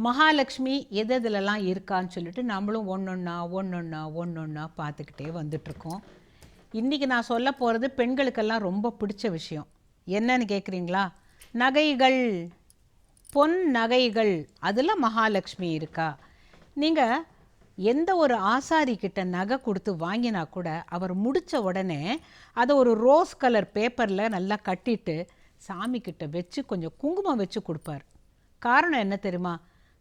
மகாலட்சுமி எது எதுலலாம் இருக்கான்னு சொல்லிட்டு நம்மளும் ஒன்றொன்னா பார்த்துக்கிட்டே வந்துட்ருக்கோம். இன்றைக்கி நான் சொல்ல போகிறது பெண்களுக்கெல்லாம் ரொம்ப பிடிச்ச விஷயம். என்னன்னு கேட்குறீங்களா? நகைகள், பொன் நகைகள், அதில் மகாலட்சுமி இருக்கா? நீங்கள் எந்த ஒரு ஆசாரிக்கிட்ட நகை கொடுத்து வாங்கினா கூட அவர் முடித்த உடனே அதை ஒரு ரோஸ் கலர் பேப்பரில் நல்லா கட்டிட்டு சாமிக்கிட்ட வச்சு கொஞ்சம் குங்குமம் வச்சு கொடுப்பார். காரணம் என்ன தெரியுமா?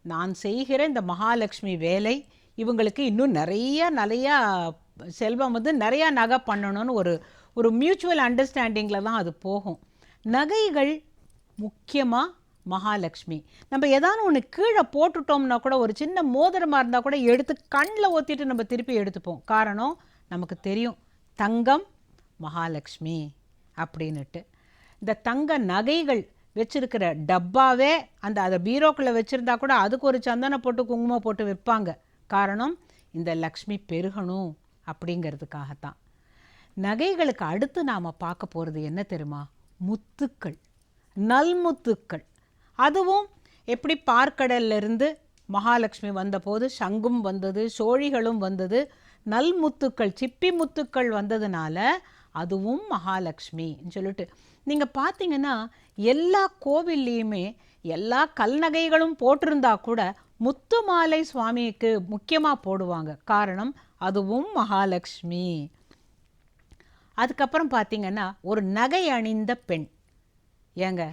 நான் செய்கிற இந்த மகாலட்சுமி வேலை இவங்களுக்கு இன்னும் நிறையா செல்வம் வந்து நிறையா நகை பண்ணணும்னு ஒரு மியூச்சுவல் அண்டர்ஸ்டாண்டிங்கில் தான் அது போகும். நகைகள் முக்கியமாக மகாலட்சுமி. நம்ம ஏதாவது ஒன்று கீழே போட்டுட்டோம்னா கூட, ஒரு சின்ன மோதிரமாக இருந்தால் கூட எடுத்து கண்ணில் ஊற்றிட்டு நம்ம திருப்பி எடுத்துப்போம். காரணம் நமக்கு தெரியும், தங்கம் மகாலட்சுமி அப்படின்னுட்டு. இந்த தங்க நகைகள் வச்சுருக்கிற டப்பாவே அதை பீரோக்குள்ளே வச்சுருந்தா கூட அதுக்கு ஒரு சந்தனை போட்டு குங்குமம் போட்டு வைப்பாங்க. காரணம் இந்த லக்ஷ்மி பெருகணும் அப்படிங்கிறதுக்காகத்தான். நகைகளுக்கு அடுத்து நாம் பார்க்க போகிறது என்ன தெரியுமா? முத்துக்கள், நல்முத்துக்கள். அதுவும் எப்படி பார்க்கடல்லிருந்து மகாலட்சுமி வந்தபோது சங்கும் வந்தது, சோழிகளும் வந்தது, நல்முத்துக்கள் சிப்பி முத்துக்கள் வந்ததுனால அதுவும் மகாலட்சுமின்னு சொல்லிட்டு நீங்கள் பார்த்தீங்கன்னா எல்லா கோவில்லையுமே எல்லா கல் நகைகளும் போட்டிருந்தா கூட முத்து மாலை சுவாமிக்கு முக்கியமாக போடுவாங்க. காரணம் அதுவும் மகாலட்சுமி. அதுக்கப்புறம் பார்த்தீங்கன்னா ஒரு நகை அணிந்த பெண், ஏங்க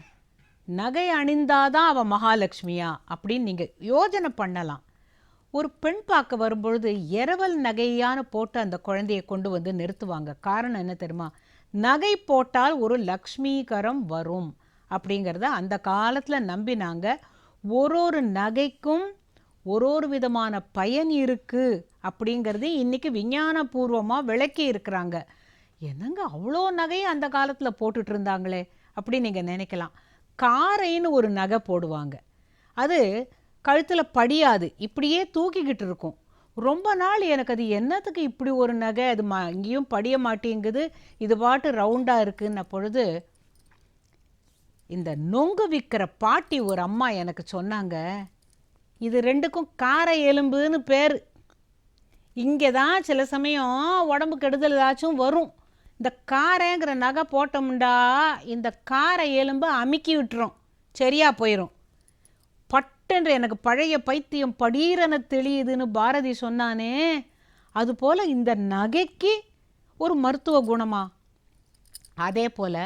நகை அணிந்தாதான் அவள் மகாலட்சுமியா அப்படின்னு நீங்கள் யோஜனை பண்ணலாம். ஒரு பெண் பார்க்க வரும்பொழுது இரவல் நகையான போட்டு அந்த குழந்தையை கொண்டு வந்து நிறுத்துவாங்க. காரணம் என்ன தெரியுமா? நகை போட்டால் ஒரு லக்ஷ்மீகரம் வரும் அப்படிங்கிறத அந்த காலத்தில் நம்பினாங்க. ஒரு நகைக்கும் ஒரு விதமான பயன் இருக்குது அப்படிங்கிறது இன்றைக்கி விஞ்ஞானபூர்வமாக விளக்கி இருக்கிறாங்க. என்னங்க அவ்வளோ நகையை அந்த காலத்தில் போட்டுட்டு இருந்தாங்களே அப்படி நீங்கள் நினைக்கலாம். காரைன்னு ஒரு நகை போடுவாங்க, அது கழுத்தில் படியாது, இப்படியே தூக்கிக்கிட்டு இருக்கும். ரொம்ப நாள் எனக்கு அது என்னத்துக்கு இப்படி ஒரு நகை, அது இங்கேயும் படிய மாட்டேங்குது, இது பாட்டு ரவுண்டாக இருக்குன்ன பொழுது இந்த நொங்கு விற்கிற பாட்டி ஒரு அம்மா எனக்கு சொன்னாங்க, இது ரெண்டுக்கும் காரை எலும்புன்னு பேர். இங்கே தான் சில சமயம் உடம்பு கெடுதல் ஏதாச்சும் வரும். இந்த காரைங்கிற நகை போட்டோம்டா இந்த காரை எலும்பு அமுக்கி விட்டுரும், சரியா போயிடும். பட்டென்று எனக்கு பழைய பைத்தியம் படீரென தெளியுதுன்னு பாரதி சொன்னானே, அதுபோல் இந்த நகைக்கு ஒரு மருத்துவ குணமா? அதே போல்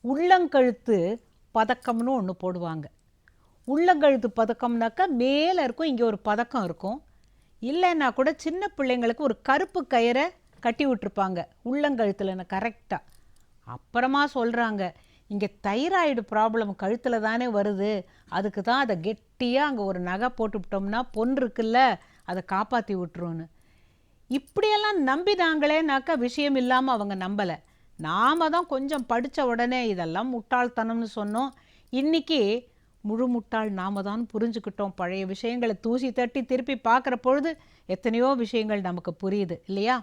உள்ளங்கழுத்து பதக்கம்னு ஒன்று போடுவாங்க. உள்ளங்கழுத்து பதக்கம்னாக்கா மேலே இருக்கும், இங்கே ஒரு பதக்கம் இருக்கும். இல்லைன்னா கூட சின்ன பிள்ளைங்களுக்கு ஒரு கருப்பு கயிறை கட்டி விட்டுருப்பாங்க உள்ளங்கழுத்தில் கரெக்டாக. அப்புறமா சொல்கிறாங்க, இங்கே தைராய்டு ப்ராப்ளம் கழுத்தில் தானே வருது, அதுக்கு தான் அதை கெட்டியாக அங்கே ஒரு நகை போட்டுவிட்டோம்னா பொன் இருக்குல்ல அதை காப்பாற்றி விட்டுருன்னு. இப்படியெல்லாம் நம்பினாங்களேனாக்கா விஷயம் இல்லாமல் அவங்க நம்பலை. நாம் தான் கொஞ்சம் படித்த உடனே இதெல்லாம் முட்டாள்தனம்னு சொன்னோம். இன்றைக்கி முழு முட்டாள் நாம் தான் புரிஞ்சுக்கிட்டோம். பழைய விஷயங்களை தூசி தட்டி திருப்பி பார்க்குற பொழுது எத்தனையோ விஷயங்கள் நமக்கு புரியுது இல்லையா?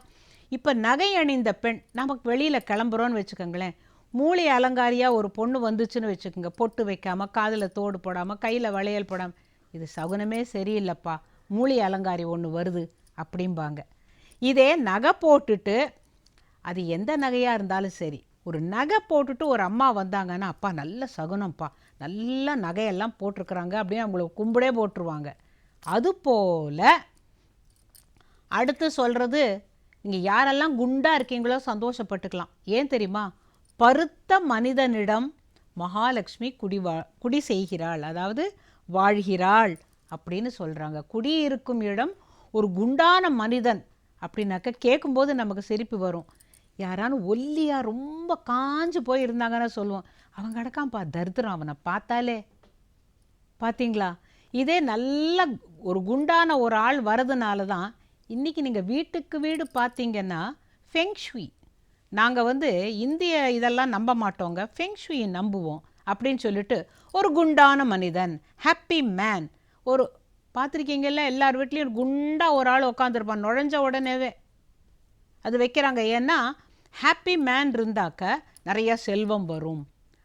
இப்போ நகை அணிந்த பெண் நமக்கு வெளியில் கிளம்புறோன்னு வச்சுக்கோங்களேன், மூளை அலங்காரியாக ஒரு பொண்ணு வந்துச்சுன்னு வச்சுக்கோங்க, பொட்டு வைக்காமல், காதில் தோடு போடாமல், கையில் வளையல் போடாமல், இது சகுனமே சரியில்லைப்பா, மூளை அலங்காரி ஒன்று வருது அப்படிம்பாங்க. இதே நகை போட்டுட்டு, அது எந்த நகையாக இருந்தாலும் சரி, ஒரு நகை போட்டுட்டு ஒரு அம்மா வந்தாங்கன்னா, அப்பா நல்ல சகுனம்ப்பா, நல்ல நகையெல்லாம் போட்டிருக்கிறாங்க அப்படின்னு அவங்களுக்கு கும்பிடே போட்டுருவாங்க. அதுபோல் அடுத்து சொல்கிறது, நீங்கள் யாரெல்லாம் குண்டாக இருக்கீங்களோ சந்தோஷப்பட்டுக்கலாம். ஏன் தெரியுமா? பருத்த மனிதனிடம் மகாலட்சுமி குடி செய்கிறாள், அதாவது வாழ்கிறாள் அப்படின்னு சொல்கிறாங்க. குடியிருக்கும் இடம் ஒரு குண்டான மனிதன் அப்படின்னாக்க கேட்கும்போது நமக்கு சிரிப்பு வரும். யாரானு ஒல்லியாக ரொம்ப காஞ்சு போய் இருந்தாங்கன்னா சொல்லுவோம், அவங்க அடக்காம்பா தரித்திரம், அவனை பார்த்தாலே. பார்த்தீங்களா? இதே நல்ல ஒரு குண்டான ஒரு ஆள் வரதுனால தான் இன்றைக்கி நீங்கள் வீட்டுக்கு வீடு பார்த்தீங்கன்னா ஃபெங்ஷுய், நாங்கள் இந்திய இதெல்லாம் நம்ப மாட்டோங்க, ஃபெங்ஷுயை நம்புவோம் அப்படின்னு சொல்லிட்டு ஒரு குண்டான மனிதன், ஹாப்பி மேன், ஒரு பார்த்துருக்கீங்கல்ல எல்லார் வீட்லேயும் ஒரு குண்டாக ஒரு ஆள் உட்காந்துருப்பான், நுழைஞ்ச உடனேவே அது வைக்கிறாங்க. ஏன்னா ஹாப்பி மேன் இருந்தாக்க நிறையா செல்வம் வரும்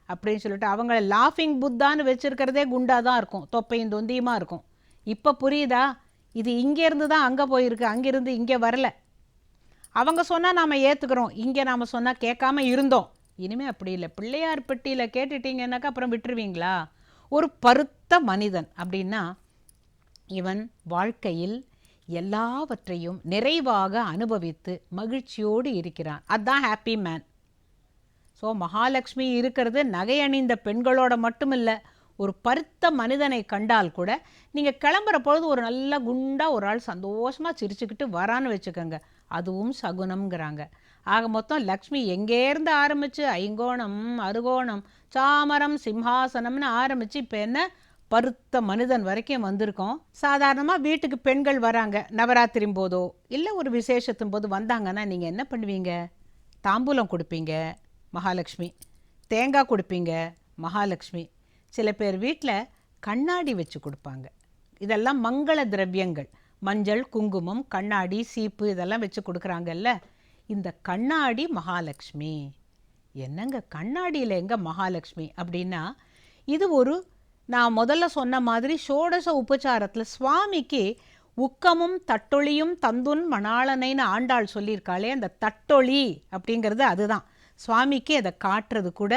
அப்படின்னு சொல்லிட்டு அவங்கள லாஃபிங் புத்தான்னு வச்சுருக்கிறதே குண்டாக தான் இருக்கும், தொப்பையும் தொந்தியுமா இருக்கும். இப்போ புரியுதா? இது இங்கேருந்து தான் அங்கே போயிருக்கு, அங்கேருந்து இங்கே வரல. அவங்க சொன்னால் நாம் ஏற்றுக்கிறோம், இங்கே நாம் சொன்னால் கேட்காம இருந்தோம். இனிமேல் அப்படி இல்லை. பிள்ளையார் பெட்டியில் கேட்டுட்டீங்கன்னாக்கா அப்புறம் விட்டுருவீங்களா? ஒரு பருத்த மனிதன் அப்படின்னா இவன் வாழ்க்கையில் எல்லாவற்றையும் நிறைவாக அனுபவித்து மகிழ்ச்சியோடு இருக்கிறான். அதுதான் ஹாப்பி மேன். ஸோ மகாலட்சுமி இருக்கிறது நகை அணிந்த பெண்களோட மட்டும் இல்லை, ஒரு பருத்த மனிதனை கண்டால் கூட நீங்கள் கிளம்புற பொழுது ஒரு நல்ல குண்டாக ஒரு ஆள் சந்தோஷமாக சிரிச்சுக்கிட்டு வரான்னு வச்சுக்கோங்க, அதுவும் சகுனம்ங்கிறாங்க. ஆக மொத்தம் லக்ஷ்மி எங்கேருந்து ஆரம்பித்து ஐங்கோணம், அருகோணம், சாமரம், சிம்ஹாசனம்னு ஆரம்பித்து இப்போ என்ன பருத்த மனிதன் வரைக்கும் வந்திருக்கோம். சாதாரணமாக வீட்டுக்கு பெண்கள் வராங்க, நவராத்திரி போதோ இல்லை ஒரு விசேஷத்தின் போது வந்தாங்கன்னா நீங்கள் என்ன பண்ணுவீங்க? தாம்பூலம் கொடுப்பீங்க, மகாலட்சுமி. தேங்காய் கொடுப்பீங்க, மகாலட்சுமி. சில பேர் வீட்டில் கண்ணாடி வச்சு கொடுப்பாங்க. இதெல்லாம் மங்கள திரவியங்கள். மஞ்சள், குங்குமம், கண்ணாடி, சீப்பு இதெல்லாம் வச்சு கொடுக்குறாங்கல்ல. இந்த கண்ணாடி மகாலட்சுமி. என்னங்க கண்ணாடியில் எங்கே மகாலட்சுமி அப்படின்னா, இது ஒரு நான் முதல்ல சொன்ன மாதிரி ஷோடச உபச்சாரத்தில் சுவாமிக்கு உக்கமும் தட்டொளியும் தந்துன் மணாளனைன்னு ஆண்டாள் சொல்லியிருக்காளே, அந்த தட்டொளி அப்படிங்கிறது அதுதான். சுவாமிக்கு அதை காட்டுறது கூட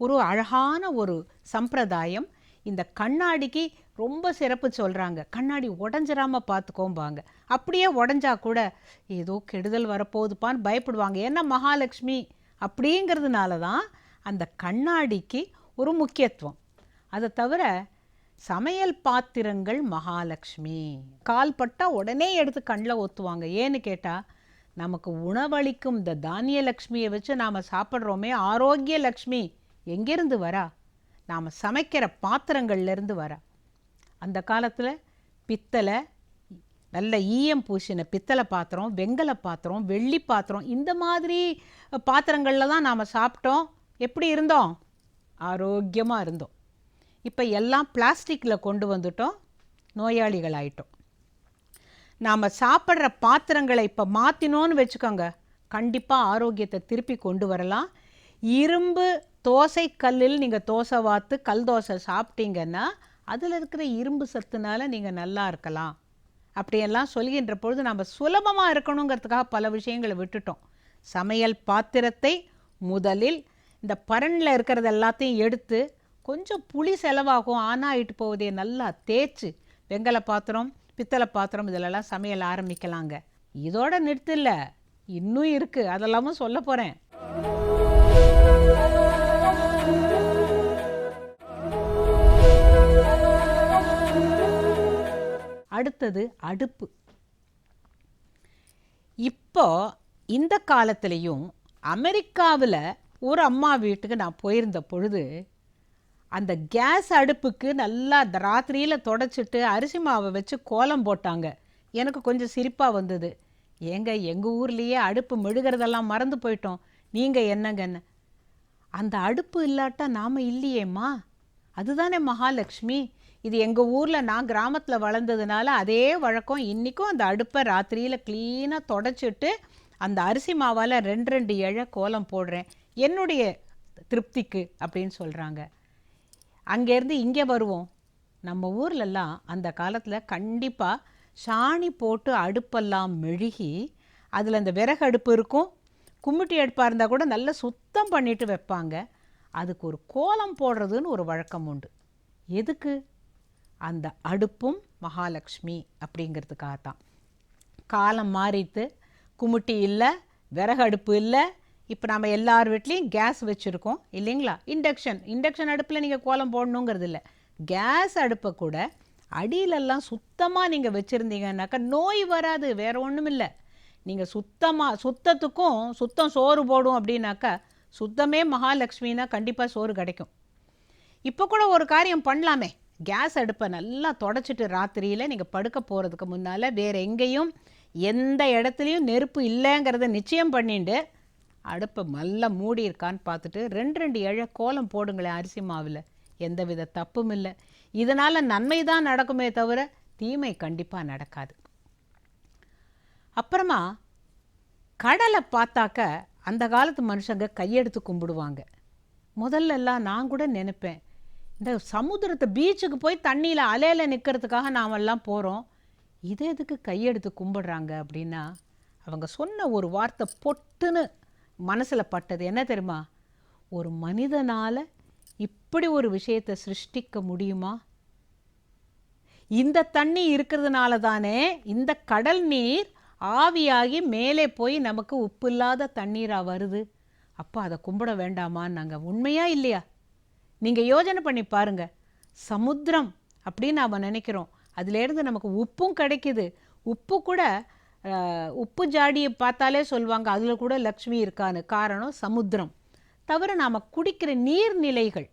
ஒரு அழகான ஒரு சம்பிரதாயம். இந்த கண்ணாடிக்கு ரொம்ப சிறப்பு சொல்கிறாங்க. கண்ணாடி உடஞ்சிராமல் பார்த்துக்கோம்பாங்க. அப்படியே உடஞ்சா கூட ஏதோ கெடுதல் வரப்போகுதுப்பான்னு பயப்படுவாங்க. ஏன்னா மகாலட்சுமி அப்படிங்கிறதுனால தான் அந்த கண்ணாடிக்கு ஒரு முக்கியத்துவம். அதை தவிர சமையல் பாத்திரங்கள் மகாலட்சுமி. கால் பட்டால் உடனே எடுத்து கண்ணில் ஒத்துவாங்க. ஏன்னு கேட்டால் நமக்கு உணவளிக்கும் இந்த தானிய லக்ஷ்மியை வச்சு நாம் சாப்பிட்றோமே, ஆரோக்கிய லக்ஷ்மி எங்கேருந்து வரா? நாம் சமைக்கிற பாத்திரங்கள்லேருந்து வரா. அந்த காலத்தில் பித்தளை, நல்ல ஈயம் பூசின பித்தளை பாத்திரம், வெங்கல பாத்திரம், வெள்ளி பாத்திரம், இந்த மாதிரி பாத்திரங்களில் தான் நாம் சாப்பிட்டோம். எப்படி இருந்தோம்? ஆரோக்கியமாக இருந்தோம். இப்போ எல்லாம் பிளாஸ்டிக்கில் கொண்டு வந்துட்டோம், நோயாளிகள் ஆயிட்டோம். நாம் சாப்பிட்ற பாத்திரங்களை இப்போ மாற்றினோன்னு வச்சுக்கோங்க, கண்டிப்பாக ஆரோக்கியத்தை திருப்பி கொண்டு வரலாம். இரும்பு தோசை கல்லில் நீங்கள் தோசை வாத்து கல் தோசை சாப்பிட்டீங்கன்னா அதில் இருக்கிற இரும்பு சத்துனால நீங்கள் நல்லா இருக்கலாம். அப்படியெல்லாம் சொல்கின்ற பொழுது நம்ம சுலபமாக இருக்கணுங்கிறதுக்காக பல விஷயங்களை விட்டுட்டோம். சமையல் பாத்திரத்தை முதலில் இந்த பரனில் இருக்கிறது எல்லாத்தையும் எடுத்து, கொஞ்சம் புளி செலவாகும் ஆனால் ஆகிட்டு போவதே, நல்லா தேய்ச்சி வெங்கல பாத்திரம், பித்தளை பாத்திரம் இதிலெல்லாம் சமையல் ஆரம்பிக்கலாங்க. இதோட நிறுத்தில்ல, இன்னும் இருக்குது, அதெல்லாமும் சொல்ல போகிறேன். அடுத்தது அடுப்பு. இப்போ இந்த காலத்திலையும் அமெரிக்காவில் ஒரு அம்மா வீட்டுக்கு நான் போயிருந்த பொழுது அந்த கேஸ் அடுப்புக்கு நல்லா ராத்திரியில் தொடச்சிட்டு அரிசி மாவை வச்சு கோலம் போட்டாங்க. எனக்கு கொஞ்சம் சிரிப்பாக வந்தது. ஏங்க எங்கள் ஊர்லேயே அடுப்பு மெழுகிறதெல்லாம் மறந்து போயிட்டோம், நீங்கள் என்னங்கன்னு. அந்த அடுப்பு இல்லாட்டா நாம் இல்லையேம்மா, அதுதானே மகாலட்சுமி. இது எங்கள் ஊரில், நான் கிராமத்தில் வளர்ந்ததுனால அதே வழக்கம். இன்றைக்கும் அந்த அடுப்பை ராத்திரியில் க்ளீனாக தொடச்சிட்டு அந்த அரிசி மாவால் 2 இழை கோலம் போடுறேன் என்னுடைய திருப்திக்கு அப்படின்னு சொல்கிறாங்க. அங்கேருந்து இங்கே வருவோம். நம்ம ஊர்லெல்லாம் அந்த காலத்தில் கண்டிப்பாக சாணி போட்டு அடுப்பெல்லாம் மெழுகி அதில் அந்த விறகு அடுப்பு இருக்கும், கும்மிட்டி அடுப்பாக இருந்தால் கூட நல்லா சுத்தம் பண்ணிட்டு வைப்பாங்க. அதுக்கு ஒரு கோலம் போடுறதுன்னு ஒரு வழக்கம் உண்டு. எதுக்கு? அந்த அடுப்பும் மகாலட்சுமி அப்படிங்கிறதுக்காகத்தான். காலம் மாறித்து, கும்மிட்டி இல்லை, விறகு அடுப்பு இல்லை. இப்போ நம்ம எல்லார் வீட்லேயும் கேஸ் வச்சுருக்கோம் இல்லைங்களா? இண்டக்ஷன் அடுப்பில் நீங்கள் கோலம் போடணுங்கிறது இல்லை. கேஸ் அடுப்பை கூட அடியிலெல்லாம் சுத்தமாக நீங்கள் வச்சுருந்தீங்கன்னாக்கா நோய் வராது. வேறு ஒன்றும் இல்லை. நீங்கள் சுத்தத்துக்கும் சுத்தம் சோறு போடும் அப்படின்னாக்கா, சுத்தமே மகாலட்சுமின்னா கண்டிப்பாக சோறு கிடைக்கும். இப்போ கூட ஒரு காரியம் பண்ணலாமே, கேஸ் அடுப்பை நல்லா தொடச்சிட்டு ராத்திரியில் நீங்கள் படுக்க போகிறதுக்கு முன்னால் வேறு எங்கேயும் எந்த இடத்துலையும் நெருப்பு இல்லைங்கிறத நிச்சயம் பண்ணிட்டு அடுப்பை நல்லா மூடி இருக்கான்னு பார்த்துட்டு 2 இழை கோலம் போடுங்களேன் அரிசி மாவில். எந்த வித தப்பும் இல்லை. இதனால் நன்மை தான் நடக்குமே தவிர தீமை கண்டிப்பாக நடக்காது. அப்புறமா கடலை பார்த்தாக்க அந்த காலத்து மனுஷங்க கையெடுத்து கும்பிடுவாங்க. முதல்லலாம் நான் கூட நினைப்பேன், இந்த சமுத்திரத்தை பீச்சுக்கு போய் தண்ணியில் அலையில் நிற்கிறதுக்காக நாமெல்லாம் போகிறோம். இதே எதுக்கு கையெடுத்து கும்பிடுறாங்க அப்படின்னா, அவங்க சொன்ன ஒரு வார்த்தை பொட்டுன்னு மனசில் பட்டது என்ன தெரியுமா? ஒரு மனிதனால் இப்படி ஒரு விஷயத்தை சிருஷ்டிக்க முடியுமா? இந்த தண்ணி இருக்கிறதுனால தானே இந்த கடல் நீர் ஆவியாகி மேலே போய் நமக்கு உப்பு இல்லாத தண்ணீராக வருது. அப்போ அதை கும்பிட வேண்டாமான்னு நாங்கள் உண்மையா இல்லையா? நீங்கள் யோஜனை பண்ணி பாருங்கள். சமுத்திரம் அப்படின்னு நாம் நினைக்கிறோம், அதுலேருந்து நமக்கு உப்பும் கிடைக்குது. உப்பு கூட உப்பு ஜாடியை பார்த்தாலே சொல்லுவாங்க அதில் கூட லக்ஷ்மி இருக்கான்னு. காரணம் சமுத்திரம். தவிர நாம் குடிக்கிற நீர்நிலைகள்,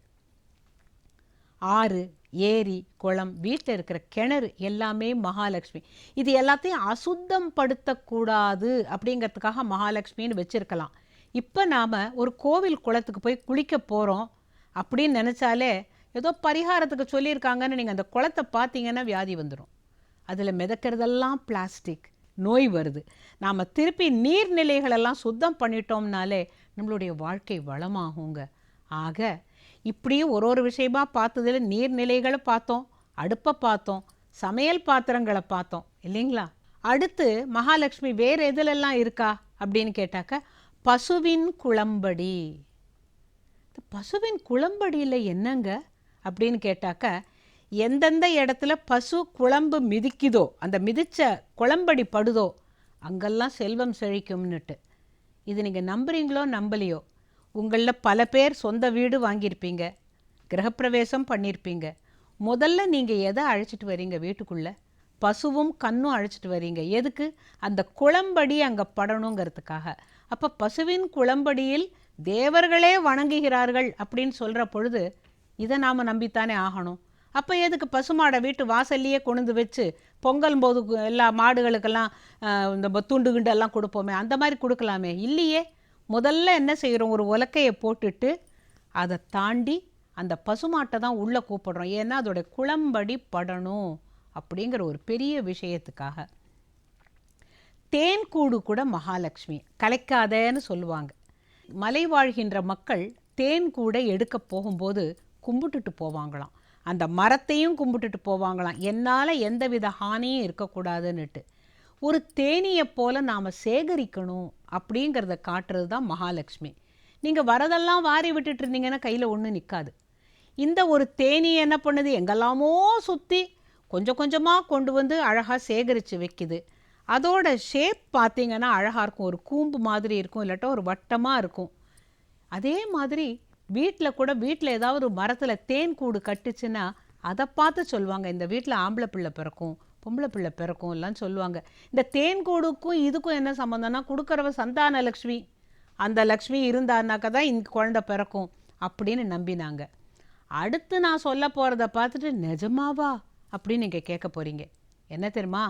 ஆறு, ஏரி, குளம், வீட்டில் இருக்கிற கிணறு எல்லாமே மகாலட்சுமி. இது எல்லாத்தையும் அசுத்தம் படுத்தக்கூடாது அப்படிங்கிறதுக்காக மகாலட்சுமின்னு வச்சுருக்கலாம். இப்போ நாம் ஒரு கோவில் குளத்துக்கு போய் குளிக்க போகிறோம் அப்படின்னு நினச்சாலே ஏதோ பரிகாரத்துக்கு சொல்லியிருக்காங்கன்னு நீங்கள் அந்த குளத்தை பார்த்தீங்கன்னா வியாதி வந்துடும். அதில் மிதக்கிறதெல்லாம் பிளாஸ்டிக், நோய் வருது. நாம் திருப்பி நீர்நிலைகளெல்லாம் சுத்தம் பண்ணிட்டோம்னாலே நம்மளுடைய வாழ்க்கை வளமாகுங்க. ஆக இப்படியே ஒரு விஷயமா பார்த்ததில் நீர்நிலைகளை பார்த்தோம், அடுப்பை பார்த்தோம், சமையல் பாத்திரங்களை பார்த்தோம் இல்லைங்களா? அடுத்து மகாலட்சுமி வேறு எதுலெல்லாம் இருக்கா அப்படின்னு கேட்டாக்க, பசுவின் குளம்படி. பசுவின் குளம்படியில் என்னங்க அப்படின்னு கேட்டாக்க, எந்தெந்த இடத்துல பசு குழம்பு மிதிக்குதோ, அந்த மிதித்த குளம்படி படுதோ அங்கெல்லாம் செல்வம் செழிக்கும்னுட்டு. இது நீங்கள் நம்புறீங்களோ நம்பலையோ, உங்களில் பல பேர் சொந்த வீடு வாங்கியிருப்பீங்க, கிரகப்பிரவேசம் பண்ணியிருப்பீங்க. முதல்ல நீங்கள் எதை அழைச்சிட்டு வரீங்க வீட்டுக்குள்ளே? பசுவும் கண்ணும் அழைச்சிட்டு வரீங்க. எதுக்கு? அந்த குளம்படி அங்கே படணுங்கிறதுக்காக. அப்போ பசுவின் குளம்படியில் தேவர்களே வணங்குகிறார்கள் அப்படின்னு சொல்கிற பொழுது இதை நாம் நம்பித்தானே ஆகணும். அப்போ எதுக்கு பசுமாடை வீட்டு வாசல்லையே கொண்டு வச்சு பொங்கல் போது எல்லா மாடுகளுக்கெல்லாம் இந்த துண்டு கிண்டெல்லாம் கொடுப்போமே, அந்த மாதிரி கொடுக்கலாமே? இல்லையே. முதல்ல என்ன செய்கிறோம்? ஒரு உலக்கையை போட்டுட்டு அதை தாண்டி அந்த பசுமாட்டை தான் உள்ளே கூப்பிடுறோம். ஏன்னா அதோடைய குளம்படி படணும் அப்படிங்கிற ஒரு பெரிய விஷயத்துக்காக. தேன்கூடு கூட மகாலட்சுமி கலைக்காதேன்னு சொல்லுவாங்க. மலை வாழ்கின்ற மக்கள் தேன்கூடை எடுக்க போகும்போது கும்பிட்டுட்டு போவாங்களாம். அந்த மரத்தையும் கும்பிட்டுட்டு போவாங்களாம், என்னால் எந்தவித ஹானியும் இருக்கக்கூடாதுன்னுட்டு. ஒரு தேனியை போல் நாம் சேகரிக்கணும் அப்படிங்கிறத காட்டுறது தான் மகாலட்சுமி. நீங்கள் வரதெல்லாம் வாரி விட்டுட்டு இருந்தீங்கன்னா கையில் ஒன்றும் நிற்காது. இந்த ஒரு தேனி என்ன பண்ணுது? எங்கெல்லாமோ சுற்றி கொஞ்சம் கொஞ்சமாக கொண்டு வந்து அழகாக சேகரித்து வைக்குது. அதோட ஷேப் பார்த்திங்கன்னா அழகாக இருக்கும். ஒரு கூம்பு மாதிரி இருக்கும், இல்லாட்டா ஒரு வட்டமாக இருக்கும். அதே மாதிரி வீட்டில் கூட, வீட்டில் ஏதாவது ஒரு மரத்தில் தேன் கூடு கட்டுச்சுன்னா அதை பார்த்து சொல்லுவாங்க, இந்த வீட்டில் ஆம்பளை பிள்ளை பிறக்கும், பொம்பளை பிள்ளை பிறக்கும் எல்லாம் சொல்லுவாங்க. இந்த தேன் கூடுக்கும் இதுக்கும் என்ன சம்மந்தம்னா, கொடுக்குறவ சந்தான லக்ஷ்மி, அந்த லக்ஷ்மி இருந்தான்னாக்கா தான் இங்கே குழந்தை பிறக்கும் அப்படின்னு நம்பினாங்க. அடுத்து நான் சொல்ல போகிறத பார்த்துட்டு நிஜமாவா அப்படின்னு நீங்கள் கேட்க போகிறீங்க. என்ன தெரியுமா?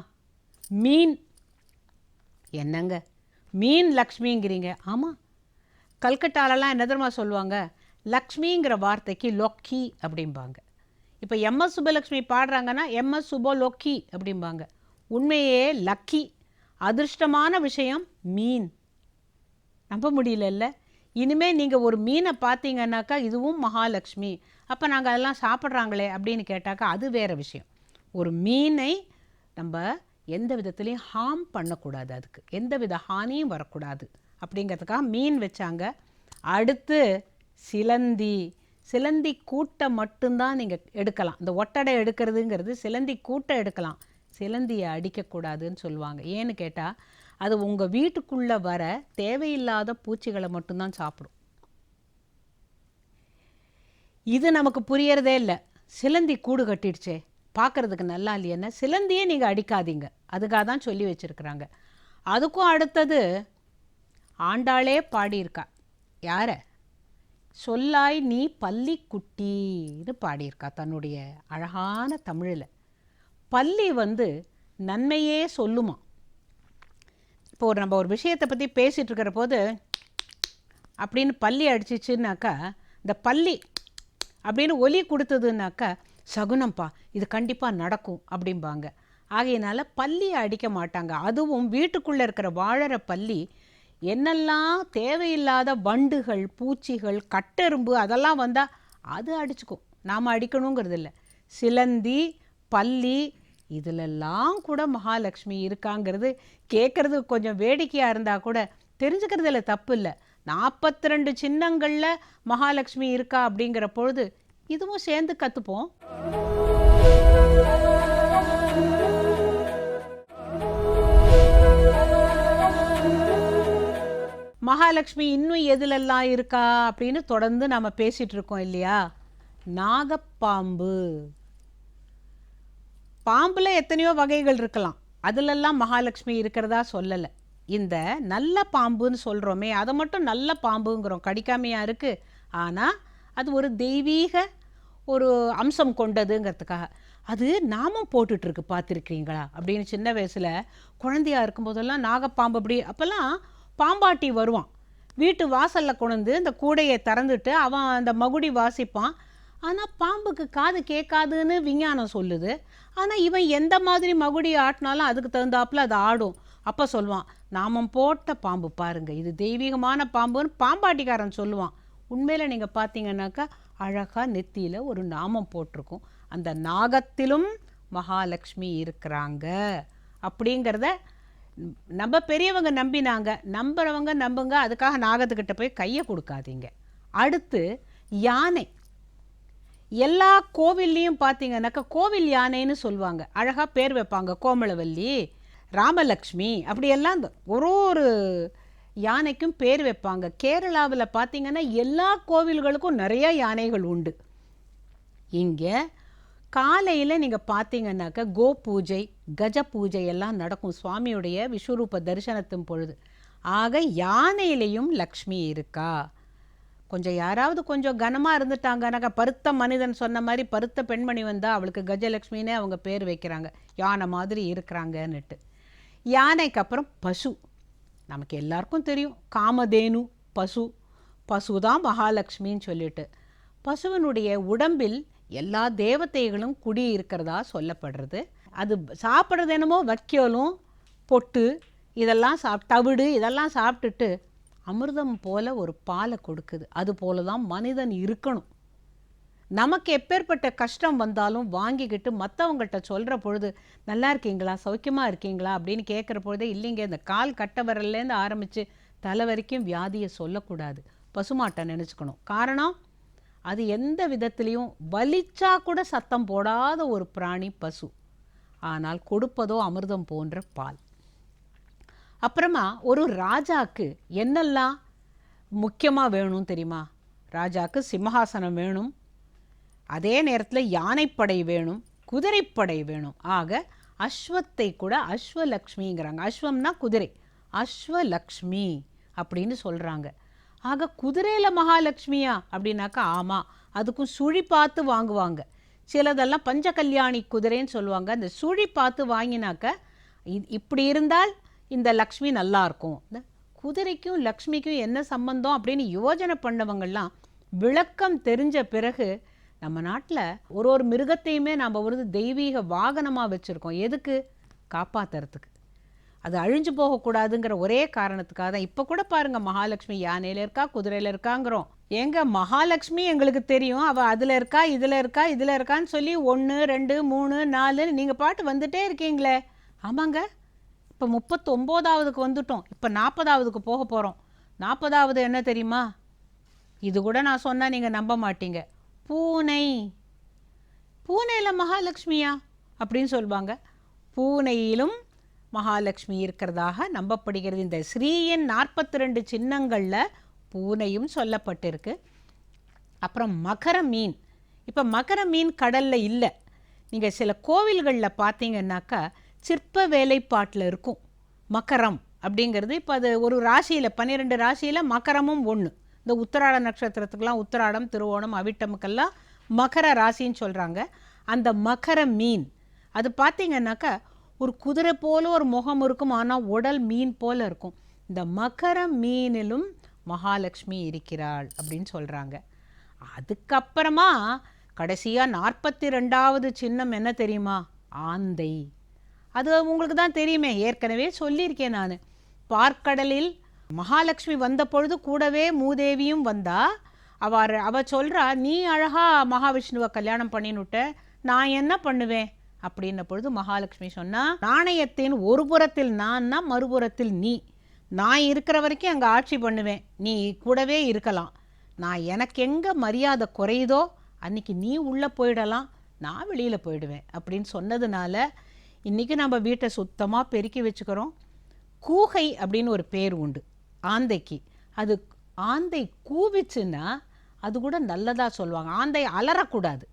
மீன். என்னங்க மீன் லக்ஷ்மிங்கிறீங்க? ஆமாம், கல்கட்டாலெலாம் என்ன தெரியுமா சொல்லுவாங்க? லக்ஷ்மிங்கிற வார்த்தைக்கு லொக்கி அப்படிம்பாங்க. இப்போ எம்எஸ் சுப்பலக்ஷ்மி பாடுறாங்கன்னா எம்எஸ் சுப்போ லொக்கி அப்படிம்பாங்க. உண்மையே லக்கி, அதிர்ஷ்டமான விஷயம் மீன். நம்ப முடியல. இனிமேல் நீங்கள் ஒரு மீனை பார்த்தீங்கன்னாக்கா இதுவும் மகாலட்சுமி. அப்போ நாங்கள் அதெல்லாம் சாப்பிட்றாங்களே அப்படின்னு கேட்டாக்கா அது வேறு விஷயம். ஒரு மீனை நம்ம எந்த விதத்துலேயும் ஹார்ம் பண்ணக்கூடாது, அதுக்கு எந்த வித ஹானியும் வரக்கூடாது அப்படிங்கிறதுக்காக மீன் வச்சாங்க. அடுத்து சிலந்தி. சிலந்தி கூட்டை மட்டும்தான் நீங்கள் எடுக்கலாம். இந்த ஒட்டடை எடுக்கிறதுங்கிறது சிலந்தி கூட்டை எடுக்கலாம், சிலந்தியை அடிக்கக்கூடாதுன்னு சொல்லுவாங்க. ஏன்னு கேட்டால் அது உங்கள் வீட்டுக்குள்ளே வர தேவையில்லாத பூச்சிகளை மட்டும்தான் சாப்பிடும். இது நமக்கு புரியறதே இல்லை. சிலந்தி கூடு கட்டிடுச்சே, பார்க்குறதுக்கு நல்லா இல்லையன்னா சிலந்தியே நீங்கள் அடிக்காதீங்க, அதுக்காக தான் சொல்லி வச்சுருக்குறாங்க. அதுக்கும் அடுத்தது ஆண்டாளே பாடியிருக்கா. யாரை? சொல்லாய் நீ பள்ளி குட்டின்னு பாடியிருக்கா தன்னுடைய அழகான தமிழில். பள்ளி நன்மையே சொல்லுமா. இப்போ நம்ம ஒரு விஷயத்தை பற்றி பேசிகிட்டு இருக்கிற போது அப்படின்னு பள்ளி அடிச்சிச்சுன்னாக்கா, இந்த பள்ளி அப்படின்னு ஒலி கொடுத்ததுனாக்கா சகுனம்ப்பா, இது கண்டிப்பாக நடக்கும் அப்படிம்பாங்க. ஆகையினால பள்ளியை அடிக்க மாட்டாங்க. அதுவும் வீட்டுக்குள்ளே இருக்கிற வாழற பள்ளி என்னெல்லாம் தேவையில்லாத வண்டுகள், பூச்சிகள், கட்டெரும்பு அதெல்லாம் வந்தால் அது அடிச்சுக்கும். நாம் அடிக்கணுங்கிறது இல்லை. சிலந்தி, பல்லி இதிலெல்லாம் கூட மகாலட்சுமி இருக்காங்கிறது கேட்குறது கொஞ்சம் வேடிக்கையாக இருந்தால் கூட தெரிஞ்சுக்கிறதுல தப்பு இல்லை. 42 சின்னங்களில் மகாலட்சுமி இருக்கா அப்படிங்கிற பொழுது இதுவும் சேர்ந்து கற்றுப்போம். மகாலட்சுமி இன்னும் எதுலெல்லாம் இருக்கா அப்படின்னு தொடர்ந்து நம்ம பேசிகிட்டு இருக்கோம் இல்லையா? நாகப்பாம்பு. பாம்பில் எத்தனையோ வகைகள் இருக்கலாம், அதிலெல்லாம் மகாலட்சுமி இருக்கிறதா சொல்லலை. இந்த நல்ல பாம்புன்னு சொல்கிறோமே அதை மட்டும் நல்ல பாம்புங்கிறோம், கடிக்காமையாக இருக்குது. ஆனால் அது ஒரு தெய்வீக ஒரு அம்சம் கொண்டதுங்கிறதுக்காக அது நாமம் போட்டுட்ருக்கு, பார்த்துருக்கீங்களா அப்படின்னு சின்ன வயசில் குழந்தையாக இருக்கும்போதெல்லாம் நாகப்பாம்பு அப்படி அப்போல்லாம் பாம்பாட்டி வருவான், வீட்டு வாசலில் கொண்டு இந்த கூடையை திறந்துட்டு அவன் அந்த மகுடி வாசிப்பான். ஆனால் பாம்புக்கு காது கேட்காதுன்னு விஞ்ஞானம் சொல்லுது. ஆனால் இவன் எந்த மாதிரி மகுடி ஆட்டினாலும் அதுக்கு தகுந்தாப்புல அது ஆடும். அப்போ சொல்லுவான், நாமம் போட்ட பாம்பு பாருங்கள், இது தெய்வீகமான பாம்புன்னு பாம்பாட்டிக்காரன் சொல்லுவான். உண்மையில் நீங்கள் பார்த்தீங்கன்னாக்கா அழகாக நெத்தியில் ஒரு நாமம் போட்டிருக்கும். அந்த நாகத்திலும் மகாலட்சுமி இருக்கிறாங்க அப்படிங்கிறத நம்ம பெரியவங்க நம்பினாங்க. நம்புறவங்க நம்புங்க, அதுக்காக நாகத்துக்கிட்ட போய் கையை கொடுக்காதீங்க. அடுத்து யானை. எல்லா கோவில்லையும் பார்த்தீங்கன்னாக்கா கோவில் யானைன்னு சொல்லுவாங்க, அழகாக பேர் வைப்பாங்க. கோமளவல்லி, ராமலக்ஷ்மி அப்படியெல்லாம் ஒரு யானைக்கும் பேர் வைப்பாங்க. கேரளாவில் பார்த்தீங்கன்னா எல்லா கோவில்களுக்கும் நிறைய யானைகள் உண்டு. இங்கே காலையில் நீங்கள் பார்த்தீங்கன்னாக்கா கோ பூஜை, கஜ பூஜை எல்லாம் நடக்கும் சுவாமியுடைய விஸ்வரூப தரிசனத்தின் பொழுது. ஆக யானையிலையும் லக்ஷ்மி இருக்கா. கொஞ்சம் யாராவது கொஞ்சம் கனமாக இருந்துட்டாங்கனாக்கா, பருத்த மனிதன் சொன்ன மாதிரி பருத்த பெண்மணி வந்தால் அவளுக்கு கஜலக்ஷ்மின்னே அவங்க பேர் வைக்கிறாங்க, யானை மாதிரி இருக்கிறாங்கன்னுட்டு. யானைக்கு அப்புறம் பசு. நமக்கு எல்லாருக்கும் தெரியும், காமதேனு பசு. பசு தான் மகாலட்சுமின்னு சொல்லிட்டு பசுவனுடைய உடம்பில் எல்லா தேவதைகளும் குடி இருக்கிறதா சொல்லப்படுறது. அது சாப்பிட்றது என்னமோ வைக்கோலும் பொட்டு இதெல்லாம் தவிடு இதெல்லாம் சாப்பிட்டுட்டு அமிர்தம் போல ஒரு பாலை கொடுக்குது. அது போல தான் மனிதன் இருக்கணும். நமக்கு எப்பேற்பட்ட கஷ்டம் வந்தாலும் வாங்கிக்கிட்டு மற்றவங்கள்ட்ட சொல்கிற பொழுது நல்லா இருக்கீங்களா, சௌக்கியமாக இருக்கீங்களா அப்படின்னு கேட்குற பொழுதே இல்லைங்க, இந்த கால் கட்ட வரலேருந்து ஆரம்பித்து தலை வரைக்கும் வியாதியை சொல்லக்கூடாது, பசுமாட்டை நினச்சிக்கணும். காரணம், அது எந்த விதத்துலேயும் வலிச்சா கூட சத்தம் போடாத ஒரு பிராணி பசு. ஆனால் கொடுப்பதோ அமிர்தம் போன்ற பால். அப்புறமா ஒரு ராஜாக்கு என்னெல்லாம் முக்கியமாக வேணும் தெரியுமா? ராஜாக்கு சிம்ஹாசனம் வேணும், அதே நேரத்தில் யானைப்படை வேணும், குதிரைப்படை வேணும். ஆக அஸ்வத்தை கூட அஸ்வலக்ஷ்மிங்கிறாங்க. அஸ்வம்னா குதிரை, அஸ்வலக்ஷ்மி அப்படின்னு சொல்கிறாங்க. ஆக குதிரையில் மகாலட்சுமியா அப்படின்னாக்கா ஆமாம், அதுக்கும் சுழி பார்த்து வாங்குவாங்க. சிலதெல்லாம் பஞ்சகல்யாணி குதிரைன்னு சொல்லுவாங்க. அந்த சுழி பார்த்து வாங்கினாக்க இப்படி இருந்தால் இந்த லக்ஷ்மி நல்லாயிருக்கும். இந்த குதிரைக்கும் லக்ஷ்மிக்கும் என்ன சம்பந்தம் அப்படின்னு யோஜனை பண்ணவங்கள்லாம் விளக்கம் தெரிஞ்ச பிறகு நம்ம நாட்டில் ஒரு மிருகத்தையுமே நாம் ஒரு தெய்வீக வாகனமாக வச்சுருக்கோம். எதுக்கு? காப்பாற்றுறதுக்கு. அது அழிஞ்சு போகக்கூடாதுங்கிற ஒரே காரணத்துக்காக தான். இப்போ கூட பாருங்கள், மகாலட்சுமி யானையில் இருக்கா, குதிரையில் இருக்காங்கிறோம். எங்க மகாலட்சுமி எங்களுக்கு தெரியும், அவள் அதில் இருக்கா, இதில் இருக்கா, இதில் இருக்கான்னு சொல்லி 1 2 3 4 நீங்கள் பாட்டு வந்துட்டே இருக்கீங்களே. ஆமாங்க, இப்போ 39ஆவதுக்கு வந்துட்டோம், இப்போ 40ஆவதுக்கு போக போகிறோம். 40ஆவது என்ன தெரியுமா? இது கூட நான் சொன்னால் நீங்கள் நம்ப மாட்டீங்க. பூனை. பூனையில் மகாலட்சுமியா அப்படின்னு சொல்லுவாங்க. பூனையிலும் மகாலட்சுமி இருக்கிறதாக நம்பப்படுகிறது. இந்த ஸ்ரீயின் 42 சின்னங்களில் பூனையும் சொல்லப்பட்டிருக்கு. அப்புறம் மகர மீன். இப்போ மகர மீன் கடலில் இல்லை. நீங்கள் சில கோவில்களில் பார்த்தீங்கன்னாக்கா சிற்ப வேலைப்பாட்டில் இருக்கும் மகரம் அப்படிங்கிறது. இப்போ அது ஒரு ராசியில் 12 ராசியில் மகரமும் ஒன்று. இந்த உத்திராட நட்சத்திரத்துக்கெல்லாம் உத்திராடம், திருவோணம், அவிட்டமுக்கெல்லாம் மகர ராசின்னு சொல்கிறாங்க. அந்த மகர மீன் அது பார்த்தீங்கன்னாக்கா ஒரு குதிரை போல ஒரு முகம் இருக்கும், ஆனால் உடல் மீன் போல இருக்கும். இந்த மகர மீனிலும் மகாலட்சுமி இருக்கிறாள் அப்படின்னு சொல்கிறாங்க. அதுக்கப்புறமா கடைசியாக 42ஆவது சின்னம் என்ன தெரியுமா? ஆந்தை. அது உங்களுக்கு தான் தெரியுமே, ஏற்கனவே சொல்லியிருக்கேன் நான். பார்க்கடலில் மகாலட்சுமி வந்த பொழுது கூடவே மூதேவியும் வந்தா. அவ சொல்கிறா, நீ அழகாக மகாவிஷ்ணுவை கல்யாணம் பண்ணினுட்ட, நான் என்ன பண்ணுவேன் அப்படின்ன பொழுது மகாலட்சுமி சொன்னா, நாணயத்தின் ஒரு புறத்தில் நான்னா மறுபுறத்தில் நீ. நான் இருக்கிற வரைக்கும் அங்கே ஆட்சி பண்ணுவேன், நீ கூடவே இருக்கலாம். நான் எனக்கு எங்கே மரியாதை குறையுதோ அன்றைக்கி நீ உள்ளே போயிடலாம், நான் வெளியில் போயிடுவேன் அப்படின்னு சொன்னதுனால இன்றைக்கி நம்ம வீட்டை சுத்தமாக பெருக்கி வச்சுக்கிறோம். கூகை அப்படின்னு ஒரு பேர் உண்டு ஆந்தைக்கு. அது ஆந்தை கூவிச்சுன்னா அது கூட நல்லதாக சொல்லுவாங்க. ஆந்தை அலறக்கூடாது,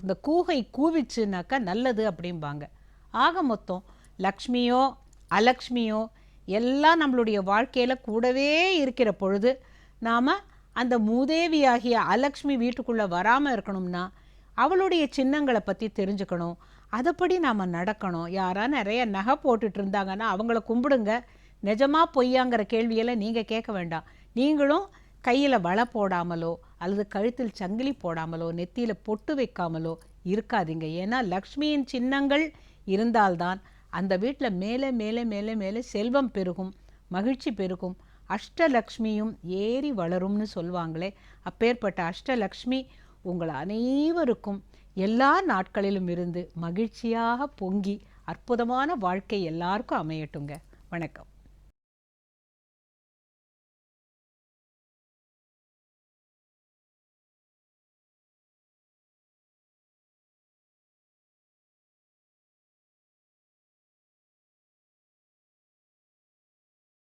இந்த கூகை கூவிச்சுனாக்கா நல்லது அப்படிம்பாங்க. ஆக மொத்தம் லக்ஷ்மியோ அலக்ஷ்மியோ எல்லாம் நம்மளுடைய வாழ்க்கையில் கூடவே இருக்கிற பொழுது நாம் அந்த மூதேவியாகிய அலக்ஷ்மி வீட்டுக்குள்ளே வராமல் இருக்கணும்னா அவளுடைய சின்னங்களை பற்றி தெரிஞ்சுக்கணும், அதைப்படி நாம் நடக்கணும். யாரா நிறைய நகை போட்டுட்டு இருந்தாங்கன்னா அவங்கள கும்பிடுங்க. நிஜமாக பொய்யாங்கிற கேள்வியெல்லாம் நீங்கள் கேட்க வேண்டாம். நீங்களும் கையில் வளை போடாமலோ அல்லது கழுத்தில் சங்கிலி போடாமலோ நெத்தியில் பொட்டு வைக்காமலோ இருக்காதீங்க. ஏன்னா லக்ஷ்மியின் சின்னங்கள் இருந்தால்தான் அந்த வீட்டில் மேலே மேலே மேலே மேலே செல்வம் பெருகும், மகிழ்ச்சி பெருகும், அஷ்டலக்ஷ்மியும் ஏறி வளரும்னு சொல்லுவாங்களே. அப்பேற்பட்ட அஷ்டலக்ஷ்மி உங்கள் அனைவருக்கும் எல்லா நாட்களிலும் இருந்து மகிழ்ச்சியாக பொங்கி அற்புதமான வாழ்க்கை எல்லாருக்கும் அமையட்டுங்க. வணக்கம்.